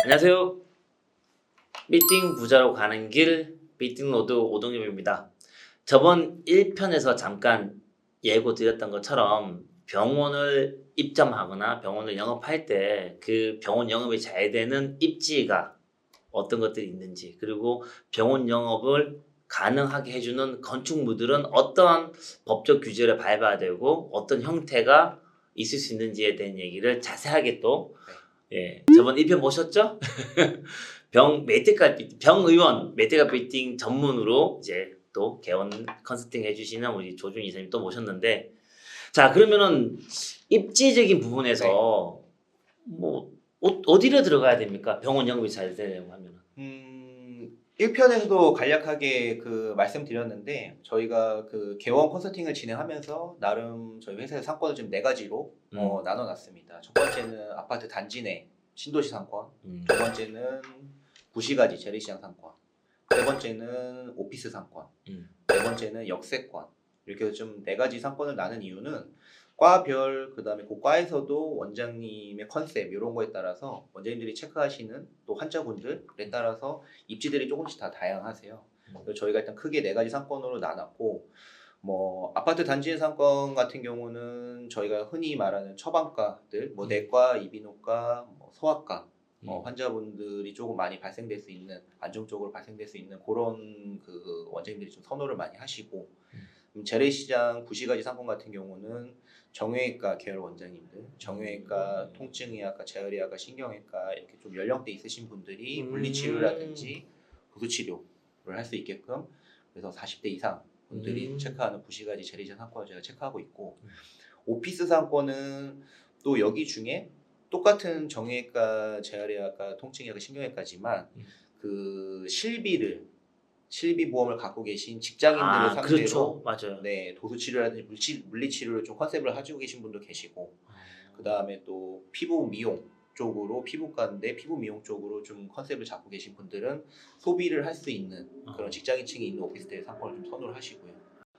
안녕하세요. 미팅 부자로 가는 길 미팅로드 오동엽입니다. 저번 1편에서 잠깐 예고 드렸던 것처럼 병원을 입점하거나 병원을 영업할 때 그 병원 영업이 잘 되는 입지가 어떤 것들이 있는지, 그리고 병원 영업을 가능하게 해주는 건축물들은 어떠한 법적 규제를 밟아야 되고 어떤 형태가 있을 수 있는지에 대한 얘기를 자세하게 또 저번 1편 보셨죠? 병의원 메디컬 빌딩 전문으로 이제 또 개원 컨설팅 해주시는 우리 조준 이사님 또 모셨는데, 자 그러면은 입지적인 부분에서 뭐 어디로 들어가야 됩니까? 병원 영업이 잘 되려고 하면은. 1편에서도 간략하게 말씀드렸는데 저희가 개원 컨설팅을 진행하면서 나름 저희 회사의 상권을 지금 4가지로 나눠놨습니다. 첫 번째는 아파트 단지 내 신도시 상권, 두 번째는 구시가지 재래시장 상권, 세 번째는 오피스 상권, 네 번째는 역세권. 이렇게 해서 좀 4가지 상권을 나눈 이유는 과별, 그 다음에 그 과에서도 원장님의 컨셉 이런 거에 따라서 원장님들이 체크하시는 또 환자분들에 따라서 입지들이 조금씩 다 다양하세요. 그래서 저희가 일단 크게 4가지 상권으로 나눴고, 뭐 아파트 단지 상권 같은 경우는 저희가 흔히 말하는 처방과들, 뭐 내과, 이비인후과, 뭐 소아과 환자분들이 조금 많이 발생될 수 있는, 안정적으로 발생될 수 있는 그런 원장님들이 좀 선호를 많이 하시고, 재래시장 구시가지 상권 같은 경우는 정형외과 계열 원장님들, 정형외과, 통증의학과, 재활의학과, 신경외과 이렇게 좀 연령대 있으신 분들이 물리치료라든지 구수치료를 할 수 있게끔, 그래서 40대 이상 분들이 체크하는 구시가지 재래시장 상권을 제가 체크하고 있고, 오피스 상권은 또 여기 중에 똑같은 정형외과, 재활의학과, 통증의학과, 신경외과지만 실비 보험을 갖고 계신 직장인들을 상대로, 그렇죠. 맞아요. 네, 도수치료라든지 물리치료를 좀 컨셉을 가지고 계신 분도 계시고, 그 다음에 또 피부 미용 쪽으로, 피부과인데 피부 미용 쪽으로 좀 컨셉을 잡고 계신 분들은 소비를 할 수 있는 그런 직장인층이 있는 오피스텔 상권을 좀 선호를 하시고요.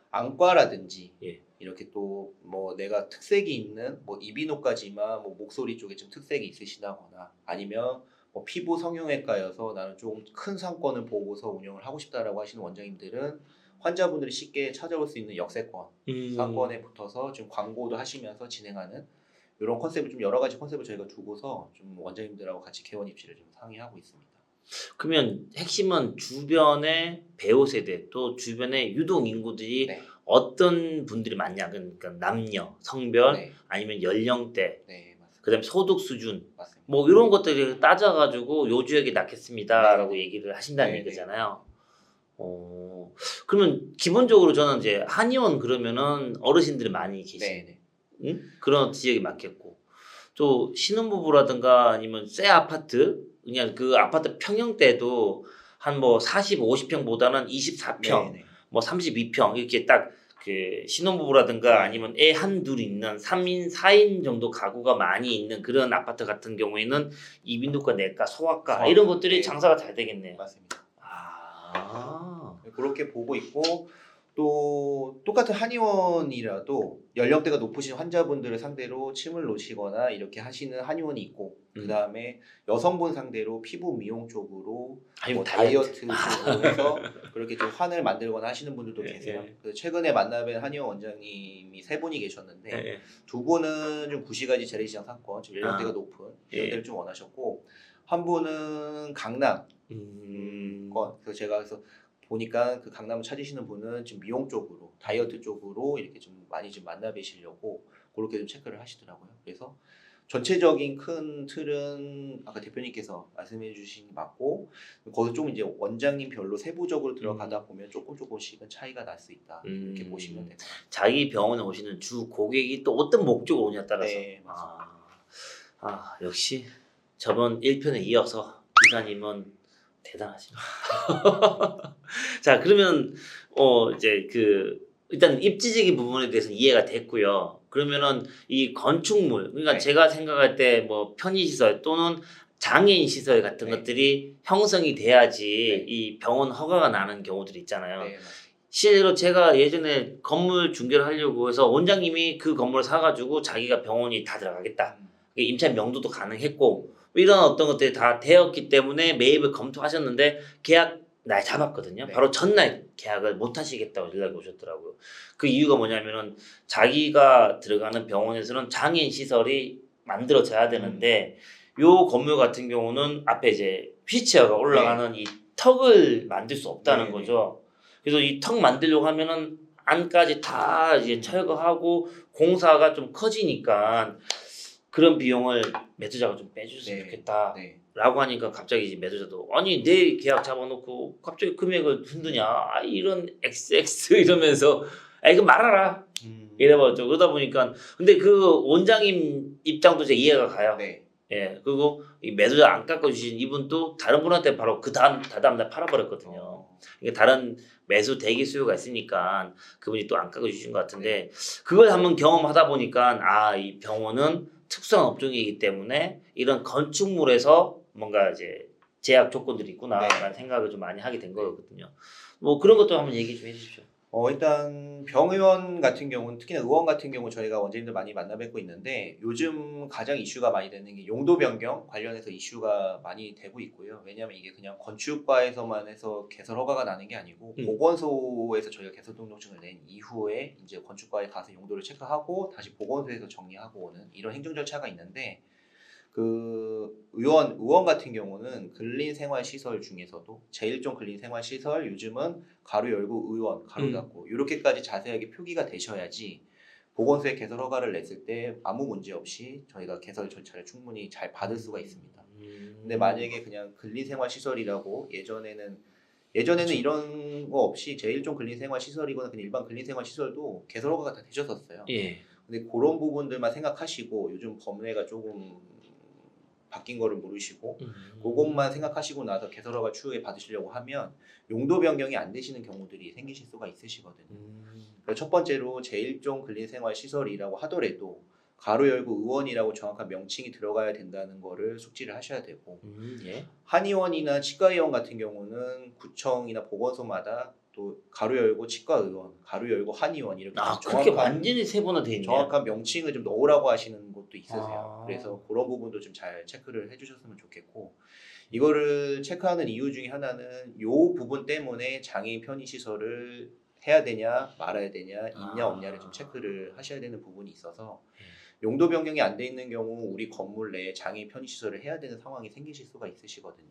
안과라든지 이렇게 또 뭐 내가 특색이 있는 뭐 이비인후과지만 뭐 목소리 쪽에 좀 특색이 있으시다거나, 아니면 뭐 피부 성형외과여서 나는 좀 큰 상권을 보고서 운영을 하고 싶다라고 하시는 원장님들은 환자분들이 쉽게 찾아올 수 있는 역세권 상권에 붙어서 좀 광고도 하시면서 진행하는 이런 컨셉을, 좀 여러 가지 컨셉을 저희가 두고서 좀 원장님들하고 같이 개원 입시를 좀 상의하고 있습니다. 그러면 핵심은 주변의 배우 세대, 또 주변의 유동 인구들이 어떤 분들이 많냐, 그러니까 남녀, 성별, 아니면 연령대, 그다음에 소득 수준, 맞습니다. 뭐 이런 것들을 따져가지고 요 지역에 낳겠습니다라고 얘기를 하신다는 얘기잖아요. 그러면 기본적으로 저는 이제 한의원 그러면은 어르신들이 많이 계신 그런 지역이 맞겠고, 또 신혼부부라든가 아니면 새 아파트, 그냥 그 아파트 평형대도 한 뭐 40, 50평보다는 24평, 뭐 32평 이렇게 딱 그 신혼부부라든가 아니면 애 한둘 있는 3인, 4인 정도 가구가 많이 있는 그런 아파트 같은 경우에는 이비인후과, 내과, 소아과 이런 것들이 장사가 잘 되겠네요. 맞습니다. 아. 그렇게 보고 있고, 또 똑같은 한의원이라도 연령대가 높으신 환자분들을 상대로 침을 놓으시거나 이렇게 하시는 한의원이 있고, 그 다음에 여성분 상대로 피부 미용 쪽으로 뭐 다이어트 쪽으로 해서 그렇게 좀 환을 만들거나 하시는 분들도 계세요. 그래서 최근에 만나뵌 한의원 원장님이 3분이 계셨는데 2분은 좀 구시가지 재래시장 상권, 좀 연령대가 높은 이런 데를 좀 원하셨고, 한 분은 강남 그래서 제가 보니까 그 강남을 찾으시는 분은 지금 미용 쪽으로, 다이어트 쪽으로 이렇게 좀 많이 좀 만나 뵈시려고 그렇게 좀 체크를 하시더라고요. 그래서 전체적인 큰 틀은 아까 대표님께서 말씀해 주신 게 맞고, 거기서 좀 이제 원장님별로 세부적으로 들어가다 보면 조금씩은 차이가 날 수 있다, 이렇게 보시면 됩니다. 자기 병원에 오시는 주 고객이 또 어떤 목적으로 오냐에 따라서. 역시 저번 1편에 이어서 이사님은 대단하십니다. 자 그러면 이제 일단 입지적인 부분에 대해서는 이해가 됐고요. 그러면은 이 건축물, 그러니까 제가 생각할 때 뭐 편의시설 또는 장애인 시설 같은 것들이 형성이 돼야지 이 병원 허가가 나는 경우들이 있잖아요. 실제로 제가 예전에 건물 중개를 하려고 해서 원장님이 그 건물을 사가지고 자기가 병원이 다 들어가겠다, 임차인 명도도 가능했고, 이런 어떤 것들이 다 되었기 때문에 매입을 검토하셨는데 계약 날 잡았거든요. 네. 바로 전날 계약을 못 하시겠다고 연락이 오셨더라고요. 그 이유가 뭐냐면은 자기가 들어가는 병원에서는 장애인 시설이 만들어져야 되는데 요 건물 같은 경우는 앞에 이제 휠체어가 올라가는 이 턱을 만들 수 없다는 네, 네. 거죠. 그래서 이 턱 만들려고 하면은 안까지 다 이제 철거하고 공사가 좀 커지니까 그런 비용을 매수자가 좀 빼줬으면 네. 좋겠다. 네. 라고 하니까 갑자기 이제 매도자도 아니 내 계약 잡아놓고 갑자기 금액을 흔드냐 아, 이런 XX 이러면서 아 이거 말아라 이래버렸죠. 그러다 보니까 근데 그 원장님 입장도 제 이해가 가요. 네. 예 그리고 이 매도자 안 깎아주신 이분도 다른 분한테 바로 그 다음날 팔아버렸거든요. 이게 다른 매수 대기 수요가 있으니까 그분이 또 안 깎아주신 것 같은데 그걸 한번 경험하다 보니까 아 이 병원은 특수한 업종이기 때문에 이런 건축물에서 뭔가 이제 제약 조건들이 있구나라는 네. 생각을 좀 많이 하게 된 거거든요. 뭐 그런 것도 한번 얘기 좀 해주십시오. 일단 병의원 같은 경우는 특히나 의원 같은 경우 저희가 원장님들 많이 만나 뵙고 있는데 요즘 가장 이슈가 많이 되는 게 용도 변경 관련해서 이슈가 많이 되고 있고요. 왜냐하면 이게 그냥 건축과에서만 해서 개설 허가가 나는 게 아니고 보건소에서 저희가 개설 등록증을 낸 이후에 이제 건축과에 가서 용도를 체크하고 다시 보건소에서 정리하고 오는 이런 행정 절차가 있는데 그 의원 같은 경우는 근린생활시설 중에서도 제일 좀 근린생활시설 요즘은 가로 열고 의원 가로 닫고 이렇게까지 자세하게 표기가 되셔야지 보건소에 개설 허가를 냈을 때 아무 문제 없이 저희가 개설 절차를 충분히 잘 받을 수가 있습니다. 근데 만약에 그냥 근린생활시설이라고 예전에는 그쵸. 이런 거 없이 제일 좀 근린생활시설이거나 그냥 일반 근린생활시설도 개설 허가가 다 되셨었어요. 예. 근데 그런 부분들만 생각하시고 요즘 법례가 조금 바뀐 거를 모르시고 그것만 생각하시고 나서 개설 허가 추후에 받으시려고 하면 용도 변경이 안 되시는 경우들이 생기실 수가 있으시거든요. 그래서 첫 번째로 제1종 근린생활시설이라고 하더라도 가로 열고 의원이라고 정확한 명칭이 들어가야 된다는 거를 숙지를 하셔야 되고 예. 한의원이나 치과의원 같은 경우는 구청이나 보건소마다 또 가로 열고 치과의원, 가로 열고 한의원 이렇게 아 좀 그렇게 완전히 세분화돼 있네요. 정확한 명칭을 좀 넣으라고 하시는 곳도 있으세요. 아. 그래서 그런 부분도 좀 잘 체크를 해주셨으면 좋겠고 이거를 체크하는 이유 중에 하나는 이 부분 때문에 장애인 편의시설을 해야 되냐 말아야 되냐 있냐 없냐를 좀 체크를 하셔야 되는 부분이 있어서 용도 변경이 안 돼 있는 경우 우리 건물 내에 장애인 편의시설을 해야 되는 상황이 생기실 수가 있으시거든요.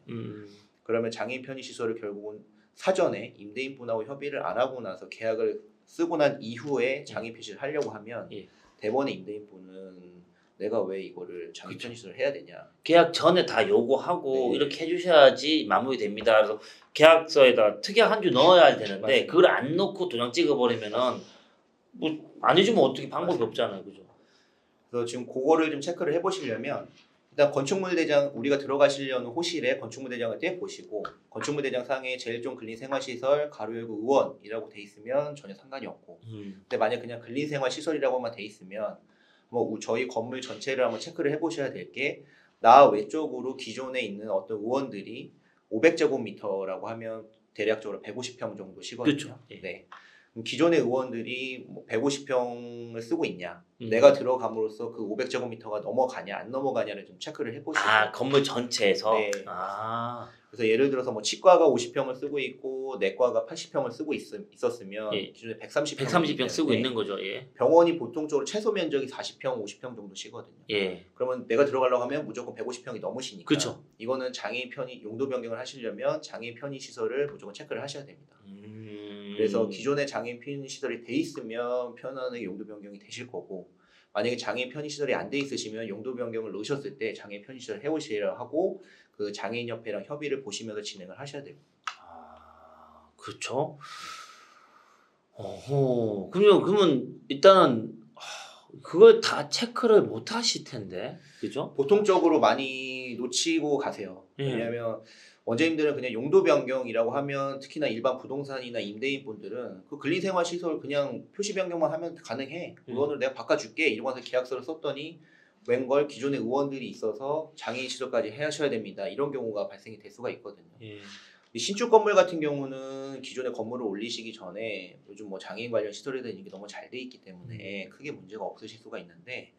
그러면 장애인 편의시설을 결국은 사전에 임대인분하고 협의를 안 하고 나서 계약을 쓰고 난 이후에 장애인 편의시설을 하려고 하면 대번에 임대인분은 내가 왜 이거를 장애인 편의시설을 해야 되냐. 계약 전에 다 요구하고 네. 이렇게 해주셔야지 마무리됩니다. 그래서 계약서에다 특약 한 줄 넣어야 되는데 맞습니다. 그걸 안 넣고 도장 찍어버리면은 뭐 안 해주면 어떻게 방법이 맞습니다. 없잖아요, 그죠? 그래서 지금 그거를 좀 체크를 해보시려면 일단 건축물 대장 우리가 들어가시려는 호실에 건축물 대장을 떼 보시고 건축물 대장 상에 제일 좀 근린생활시설 가로 열고 의원이라고 돼 있으면 전혀 상관이 없고 근데 만약 그냥 근린생활시설이라고만 돼 있으면 뭐 저희 건물 전체를 한번 체크를 해보셔야 될 게 나 외쪽으로 기존에 있는 어떤 의원들이 500제곱미터라고 하면 대략적으로 150평 정도 시거든요. 그렇죠. 예. 네. 그럼 기존의 의원들이 150평을 쓰고 있냐 내가 들어감으로써 그 500제곱미터가 넘어가냐 안 넘어가냐를 좀 체크를 해보시고 아 건물 전체에서. 네. 아 그래서 예를 들어서 뭐 치과가 50평을 쓰고 있고 내과가 80평을 쓰고 있었으면 예. 기존에 130평 130평 쓰고 있는 거죠. 예. 병원이 보통적으로 최소 면적이 40평, 50평 정도 시거든요. 예. 그러면 내가 들어가려고 하면 무조건 150평이 넘으시니까 그쵸. 이거는 장애인 편의 용도 변경을 하시려면 장애인 편의 시설을 무조건 체크를 하셔야 됩니다. 그래서 기존에 장애인 편의 시설이 돼 있으면 편안하게 용도 변경이 되실 거고 만약에 장애인 편의 시설이 안 돼 있으시면 용도 변경을 넣으셨을 때 장애인 편의 시설 해오시라 하고 그 장애인 협회랑 협의를 보시면서 진행을 하셔야 되고. 아 그렇죠. 어허 그러면 일단은 그걸 다 체크를 못 하실 텐데, 그죠? 보통적으로 많이 놓치고 가세요. 왜냐하면 원장님들은 그냥 용도 변경이라고 하면 특히나 일반 부동산이나 임대인 분들은 그 근린생활 시설 그냥 표시 변경만 하면 가능해. 그거는 내가 바꿔줄게. 이러고 와서 계약서를 썼더니 웬걸 기존의 의원들이 있어서 장애인 시설까지 하셔야 됩니다. 이런 경우가 발생이 될 수가 있거든요. 이 신축 건물 같은 경우는 기존에 건물을 올리시기 전에 요즘 뭐 장애인 관련 시설에 대한 게 너무 잘 돼 있기 때문에 크게 문제가 없으실 수가 있는데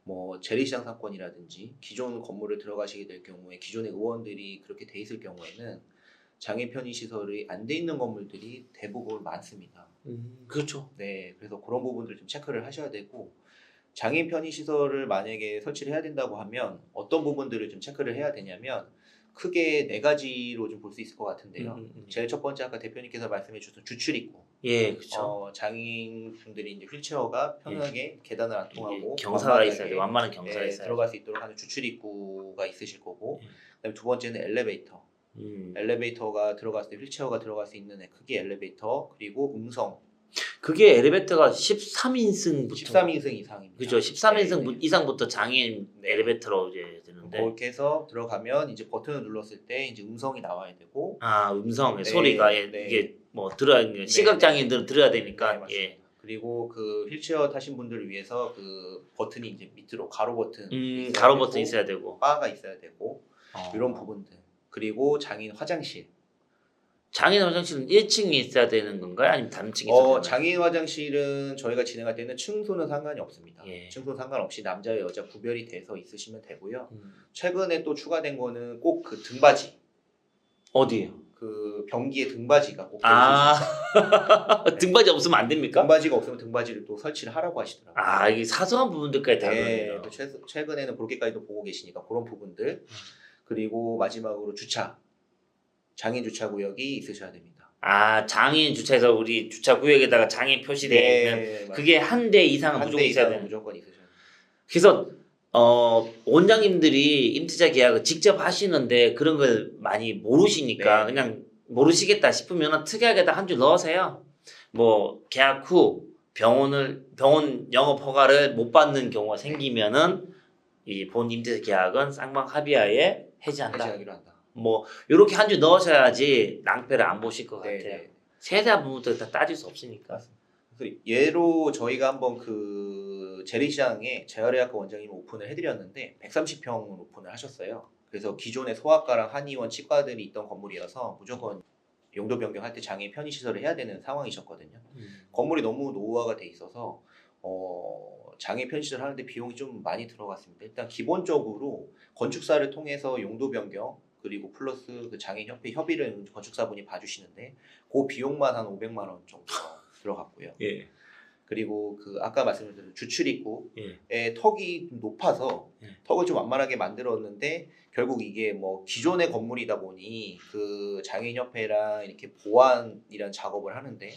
뭐 재래시장 상권이라든지 기존 건물을 들어가시게 될 경우에 기존의 의원들이 그렇게 돼 있을 경우에는 장애 편의 시설이 안 돼 있는 건물들이 대부분 많습니다. 그렇죠. 네, 그래서 그런 부분들 좀 체크를 하셔야 되고 장애 편의 시설을 만약에 설치를 해야 된다고 하면 어떤 부분들을 좀 체크를 해야 되냐면 크게 네 가지로 좀 볼 수 있을 것 같은데요. 제일 첫 번째 아까 대표님께서 말씀해 주신 주출입구. 예, 그렇죠. 장애인분들이 이제 휠체어가 편하게 계단을 안 통하고 경사가 있어야 돼. 완만하게 완만한 경사가 있어야 돼. 들어갈 수 있도록 하는 주출입구가 있으실 거고, 예. 그다음에 두 번째는 엘리베이터. 엘리베이터가 들어갔을 때 휠체어가 들어갈 수 있는 크기 엘리베이터 그리고 음성. 그게 엘리베이터가 13인승부터 13인승 이상입니다. 그죠. 13인승 네, 네. 이상부터 장애인 네. 엘리베이터로 이제 되는데. 그렇게 해서 들어가면 이제 버튼을 눌렀을 때 이제 음성이 나와야 되고 아, 음성 네, 소리가 네. 이게 뭐 들어야 네. 시각 장애인들은 들어야 되니까. 네, 맞습니다. 예. 그리고 그 휠체어 타신 분들을 위해서 그 버튼이 이제 밑으로 가로 버튼 있어야 가로 되고, 버튼 있어야 되고. 바가 있어야 되고 이런 부분들. 그리고 장애인 화장실. 장애인 화장실은 1층에 있어야 되는 건가요? 아니면 단층에 있어야 되나요? 장애인 화장실은 저희가 진행할 때는 층수는 상관이 없습니다. 예. 층수 상관없이 남자 여자 구별이 돼서 있으시면 되고요. 음. 최근에 또 추가된 거는 꼭 그 등받이. 어디요? 그 변기에 등받이가 꼭 아, 네. 등받이 없으면 안 됩니까? 등받이가 없으면 등받이를 또 설치를 하라고 하시더라고요. 아, 이게 사소한 부분들까지 다 네, 그러네요. 또 최근에는 그렇게까지도 보고 계시니까 그런 부분들. 그리고 마지막으로 주차. 장애인 주차 구역이 있으셔야 됩니다. 아, 장애인 주차해서 우리 주차 구역에다가 장애인 표시되어 있는 맞습니다. 그게 한 대 이상은 한 무조건 대 있어야 이상은 되는. 무조건 있으셔야 됩니다. 그래서 원장님들이 임대차 계약을 직접 하시는데 그런 걸 많이 모르시니까 네. 그냥 모르시겠다 싶으면 특이하게다 한 줄 넣으세요. 뭐 계약 후 병원 영업 허가를 못 받는 경우가 생기면은 이 본 임대차 계약은 쌍방 합의하에 해지한다. 해지하기로 한다. 뭐 이렇게 한 줄 넣으셔야지 낭패를 안 보실 것 같아요. 네. 세세한 부분들 다 따질 수 없으니까. 그래서 예로 저희가 한번 그 재래시장에 재활의학과 원장님 오픈을 해드렸는데 130평을 오픈을 하셨어요. 그래서 기존의 소아과랑 한의원, 치과들이 있던 건물이어서 무조건 용도 변경할 때 장애 편의 시설을 해야 되는 상황이셨거든요. 건물이 너무 노후화가 돼 있어서 장애 편의 시설 하는데 비용이 좀 많이 들어갔습니다. 일단 기본적으로 건축사를 통해서 용도 변경 그리고 플러스 그 장애인 협회 협의를 건축사분이 봐주시는데 그 비용만 한 500만 원 정도 들어갔고요. 예. 그리고 그 아까 말씀드린 주출입구에 예. 턱이 좀 높아서 예. 턱을 좀 완만하게 만들었는데 결국 이게 뭐 기존의 건물이다 보니 그 장애인협회랑 이렇게 보완이란 작업을 하는데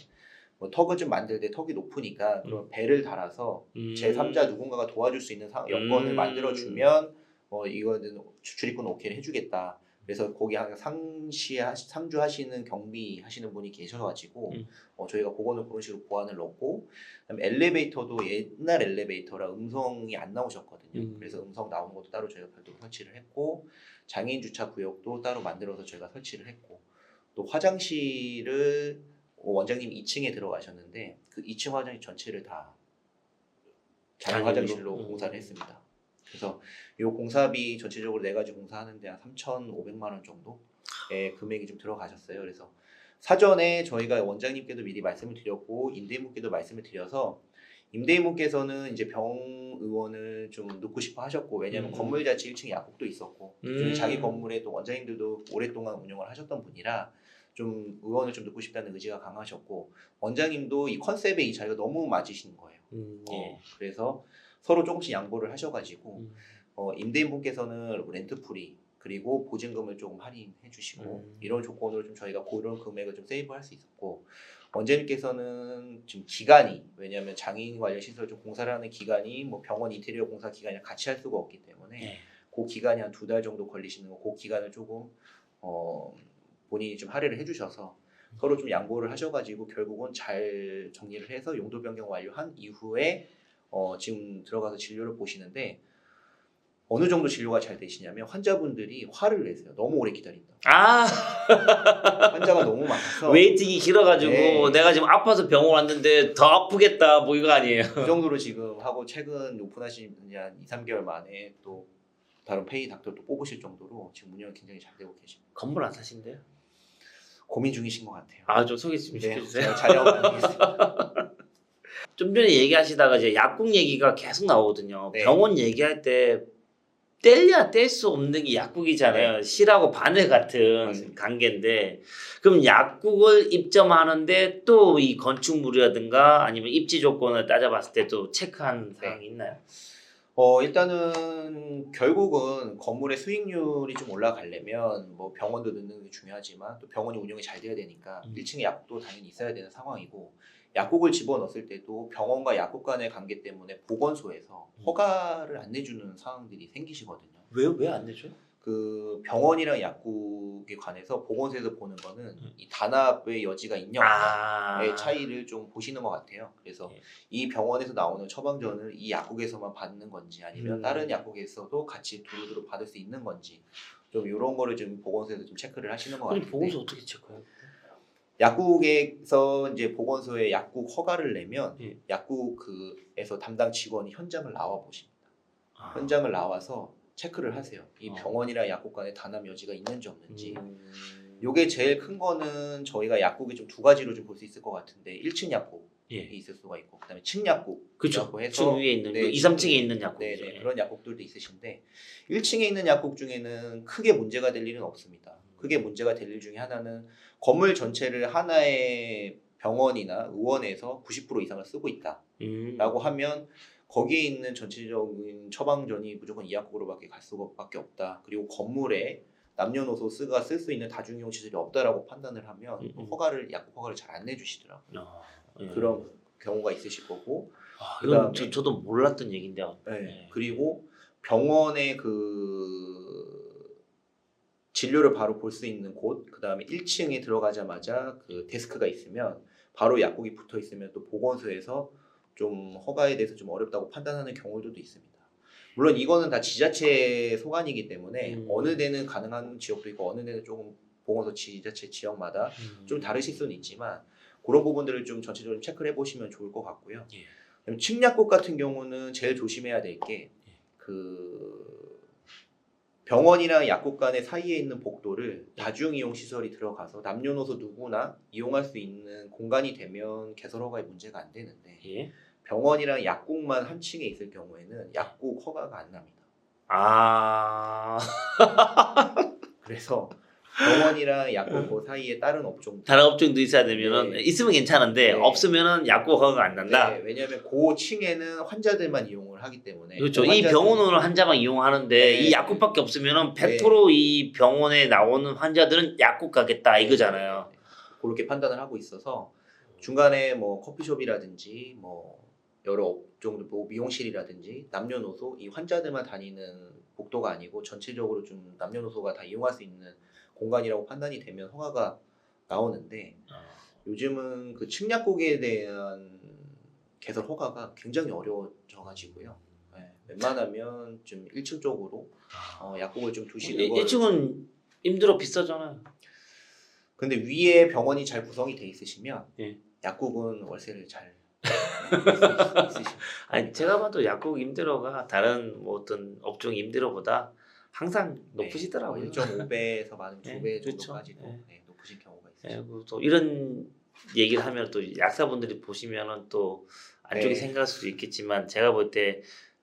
뭐 턱을 좀 만들 때 턱이 높으니까 그런 배를 달아서 제3자 누군가가 도와줄 수 있는 여건을 만들어주면 이거는 주출입구는 오케이 해주겠다. 그래서 거기 상주하시는 경비 하시는 분이 계셔가지고 저희가 그거는 그런 식으로 보완을 넣고 그다음에 엘리베이터도 옛날 엘리베이터라 음성이 안 나오셨거든요. 그래서 음성 나오는 것도 따로 저희가 별도로 설치를 했고 장애인 주차 구역도 따로 만들어서 저희가 설치를 했고 또 화장실을 원장님 2층에 들어가셨는데 그 2층 화장실 전체를 다 장애인 화장실로 공사를 했습니다. 그래서 이 공사비 전체적으로 네 가지 공사하는데 한 3,500만 원 정도의 금액이 좀 들어가셨어요. 그래서 사전에 저희가 원장님께도 미리 말씀을 드렸고 임대인분께도 말씀을 드려서 임대인분께서는 이제 병의원을 좀 넣고 싶어 하셨고 왜냐하면 건물 자체 1층에 약국도 있었고 자기 건물에 또 원장님들도 오랫동안 운영을 하셨던 분이라 좀 의원을 좀 넣고 싶다는 의지가 강하셨고 원장님도 이 컨셉에 이 자리가 너무 맞으신 거예요. 그래서 서로 조금씩 양보를 하셔가지고 임대인분께서는 렌트 프리 그리고 보증금을 조금 할인해 주시고 이런 조건으로 좀 저희가 그런 금액을 좀 세이브할 수 있었고 원장님께서는 지금 기간이 왜냐하면 장애인 관련 시설 좀 공사를 하는 기간이 뭐 병원 인테리어 공사 기간이랑 같이 할 수가 없기 때문에 그 기간이 한 2달 정도 걸리시는 거 그 기간을 조금 본인이 좀 할애를 해주셔서 서로 좀 양보를 하셔가지고 결국은 잘 정리를 해서 용도 변경 완료한 이후에 지금 들어가서 진료를 보시는데 어느 정도 진료가 잘 되시냐면 환자분들이 화를 내세요. 너무 오래 기다린다. 아, 환자가 너무 많아서 웨이팅이 길어가지고 네. 내가 지금 아파서 병원 왔는데 더 아프겠다 뭐 이거 아니에요? 그 정도로 지금 하고 최근 오픈하신 분이 한 2, 3개월 만에 또 다른 페이 닥터 또 뽑으실 정도로 지금 운영이 굉장히 잘 되고 계십니다. 건물 안 사신대요? 고민 중이신 것 같아요. 아, 좀 소개 좀 네, 시켜주세요. 제가 촬영하겠습니다. 좀 전에 얘기하시다가 이제 약국 얘기가 계속 나오거든요. 네. 병원 얘기할 때 뗄래야 뗄 수 없는 게 약국이잖아요. 실하고 바늘 같은 맞습니다. 관계인데 그럼 약국을 입점하는데 또 이 건축물이라든가 아니면 입지 조건을 따져봤을 때 또 체크한 사항이 있나요? 일단은 결국은 건물의 수익률이 좀 올라가려면 뭐 병원도 넣는 게 중요하지만 또 병원이 운영이 잘 돼야 되니까 1층에 약국도 당연히 있어야 되는 상황이고 약국을 집어넣었을 때도 병원과 약국 간의 관계 때문에 보건소에서 허가를 안 내주는 상황들이 생기시거든요. 왜 안 내죠? 그 병원이랑 약국에 관해서 보건소에서 보는 거는 이 단합의 여지가 있냐 없냐의 차이를 좀 보시는 것 같아요. 그래서 예. 이 병원에서 나오는 처방전을 이 약국에서만 받는 건지 아니면 다른 약국에서도 같이 두루두루 받을 수 있는 건지 좀 이런 거를 좀 보건소에서 좀 체크를 하시는 것 그럼 같은데 보건소 어떻게 체크해요? 약국에서 이제 보건소에 약국 허가를 내면 예. 약국에서 담당 직원이 현장을 나와 보십니다. 아. 현장을 나와서 체크를 하세요. 이 어. 병원이랑 약국 간에 단합 여지가 있는지 없는지. 음. 요게 제일 큰 거는 저희가 약국이 좀 두 가지로 좀 볼 수 있을 것 같은데 1층 약국이 예. 있을 수가 있고 그다음에 층약국 그렇죠. 해서 층 위에 있는 네, 2, 3층에 있는 약국이죠. 네, 예. 그런 약국들도 있으신데 1층에 있는 약국 중에는 크게 문제가 될 일은 없습니다. 크게 문제가 될 일 중에 하나는 건물 전체를 하나의 병원이나 의원에서 90% 이상을 쓰고 있다라고 하면 거기에 있는 전체적인 처방전이 무조건 이 약국으로밖에 갈 수밖에 없다. 그리고 건물에 남녀노소 쓸 수 있는 다중이용 시설이 없다라고 판단을 하면 약국 허가를 잘 안 내주시더라고요. 예. 그런 경우가 있으실 거고 이건 그다음에 저도 몰랐던 얘기인데요. 네. 예. 그리고 병원의 그 진료를 바로 볼 수 있는 곳, 그 다음에 1층에 들어가자마자 그 데스크가 있으면 바로 약국이 붙어 있으면 또 보건소에서 좀 허가에 대해서 좀 어렵다고 판단하는 경우들도 있습니다. 물론 이거는 다 지자체 소관이기 때문에 어느 데는 가능한 지역도 있고 어느 데는 조금 보건소 지자체 지역마다 좀 다르실 수는 있지만 그런 부분들을 좀 전체적으로 체크를 해보시면 좋을 것 같고요. 예. 그다음에 층약국 같은 경우는 제일 조심해야 될 게 그 병원이랑 약국 간의 사이에 있는 복도를 다중이용 시설이 들어가서 남녀노소 누구나 이용할 수 있는 공간이 되면 개설 허가에 문제가 안 되는데 예. 병원이랑 약국만 한 층에 있을 경우에는 약국 허가가 안 납니다. 아. 그래서 병원이랑 약국 그 사이에 다른 업종들 다른 업종도 있어야 되면은 네. 있으면 괜찮은데 네. 없으면은 약국 허가가 안 난다. 네, 왜냐하면 그 층에는 환자들만 이용을 하기 때문에 그렇죠. 그 이 환자들- 병원을 환자만 이용하는데 네. 이 약국밖에 없으면은 100% 이 병원에 나오는 환자들은 약국 가겠다 이거잖아요. 네. 그렇게 판단을 하고 있어서 중간에 뭐 커피숍이라든지 뭐 여러 업종들 뭐 미용실이라든지 남녀노소 이 환자들만 다니는 복도가 아니고 전체적으로 좀 남녀노소가 다 이용할 수 있는 공간이라고 판단이 되면 허가가 나오는데 요즘은 그 층약국에 대한 개설 허가가 굉장히 어려워져 가지고요. 네, 웬만하면 좀 1층 쪽으로 약국을 좀 두시는 걸 1층은 임대료 비싸잖아요. 근데 위에 병원이 잘 구성이 돼 있으시면 예. 약국은 월세를 잘 있으시면 아니 제가 봐도 약국 임대료가 다른 뭐 어떤 업종 임대료보다 항상 높으시더라고요. 1.5배에서 많은 네, 2배 그렇죠. 정도까지도 네. 네, 높으신 경우가 예, 있어요. 그리고 또 이런 얘기를 하면 또 약사분들이 보시면은 또 안 좋게 네. 생각할 수도 있겠지만 제가 볼 때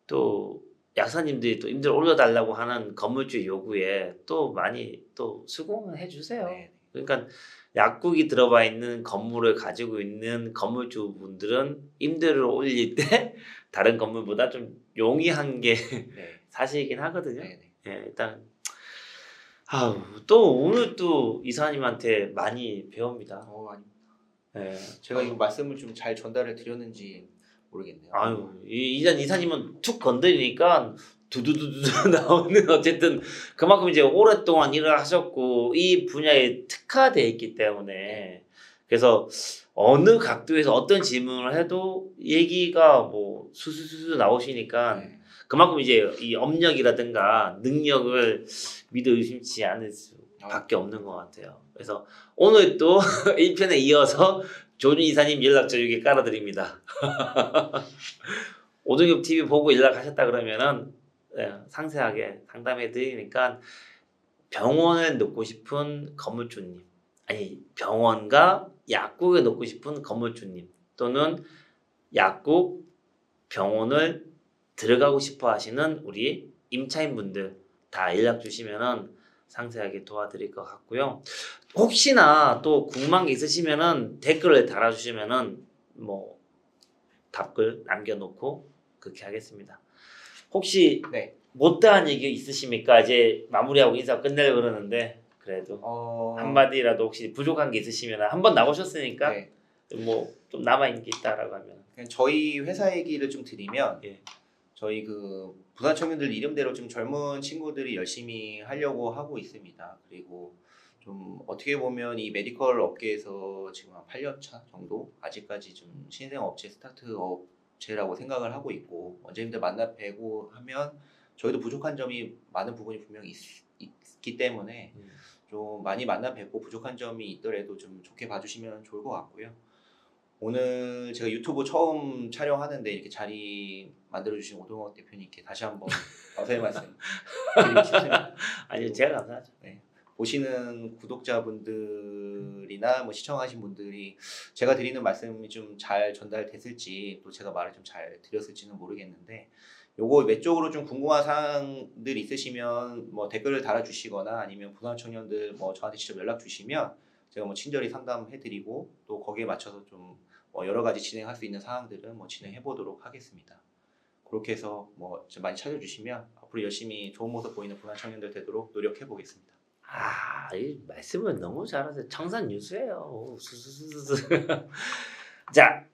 또 약사님들이 또 임대료 올려달라고 하는 건물주 요구에 또 많이 또 수긍을 해주세요. 네. 그러니까 약국이 들어가 있는 건물을 가지고 있는 건물주분들은 임대료를 올릴 때 다른 건물보다 좀 용이한 게 네. 사실이긴 하거든요. 네. 네. 예, 일단 또 오늘 또 이사님한테 많이 배웁니다. 아닙니다. 예. 제가 이 말씀을 좀 잘 전달을 드렸는지 모르겠네요. 이사님은 툭 건드리니까 두두두두 나오는 어쨌든 그만큼 이제 오랫동안 일을 하셨고 이 분야에 특화돼 있기 때문에 그래서 어느 각도에서 어떤 질문을 해도 얘기가 뭐 수수수수 나오시니까 네. 그만큼 이제 이 업력이라든가 능력을 믿어 의심치 않을 수밖에 없는 것 같아요. 그래서 오늘 또 1편에 이어서 조준 이사님 연락처 여기 깔아드립니다. 오동엽 TV 보고 연락하셨다 그러면은 상세하게 상담해 드리니까 병원에 놓고 싶은 건물주님, 아니 병원과 약국에 놓고 싶은 건물주님 또는 약국, 병원을 들어가고 싶어 하시는 우리 임차인분들 다 연락 주시면은 상세하게 도와드릴 것 같고요. 혹시나 또 궁금한 게 있으시면은 댓글을 달아주시면은 뭐 답글 남겨놓고 그렇게 하겠습니다. 혹시 네. 못다한 얘기 있으십니까? 이제 마무리하고 인사 끝내려고 그러는데 그래도 한마디라도 혹시 부족한 게 있으시면 한 번 나오셨으니까 네. 뭐 좀 남아있는 게 있다라고 하면 그냥 저희 회사 얘기를 좀 드리면 예. 저희 그 부산 청년들 이름대로 좀 젊은 친구들이 열심히 하려고 하고 있습니다. 그리고 좀 어떻게 보면 이 메디컬 업계에서 지금 한 8년 차 정도 아직까지 좀 신생 업체 스타트업체라고 생각을 하고 있고 원장님들 만나 뵈고 하면 저희도 부족한 점이 많은 부분이 분명히 있기 때문에 좀 많이 만나 뵙고 부족한 점이 있더라도 좀 좋게 봐주시면 좋을 것 같고요. 오늘 제가 유튜브 처음 촬영하는데 이렇게 자리 만들어주신 오동혁 대표님께 다시 한번 감사의 말씀 드리고 싶습니다. 아니요 제가 감사하죠. 보시는 구독자분들이나 뭐 시청하신 분들이 제가 드리는 말씀이 좀 잘 전달됐을지 또 제가 말을 좀 잘 드렸을지는 모르겠는데 요거 외적으로 좀 궁금한 사항들 있으시면 뭐 댓글을 달아주시거나 아니면 부산 청년들 뭐 저한테 직접 연락 주시면 제가 뭐 친절히 상담해드리고 또 거기에 맞춰서 좀 뭐 여러 가지 진행할 수 있는 사항들은 뭐 진행해 보도록 하겠습니다. 그렇게 해서 뭐 좀 많이 찾아주시면 앞으로 열심히 좋은 모습 보이는 부산 청년들 되도록 노력해 보겠습니다. 이 말씀을 너무 잘하세요. 청산 유수예요. 수수수수. 자,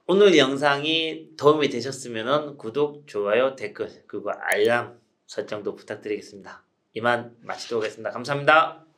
오늘 영상이 도움이 되셨으면 구독, 좋아요, 댓글 그리고 알람 설정도 부탁드리겠습니다. 이만 마치도록 하겠습니다. 감사합니다.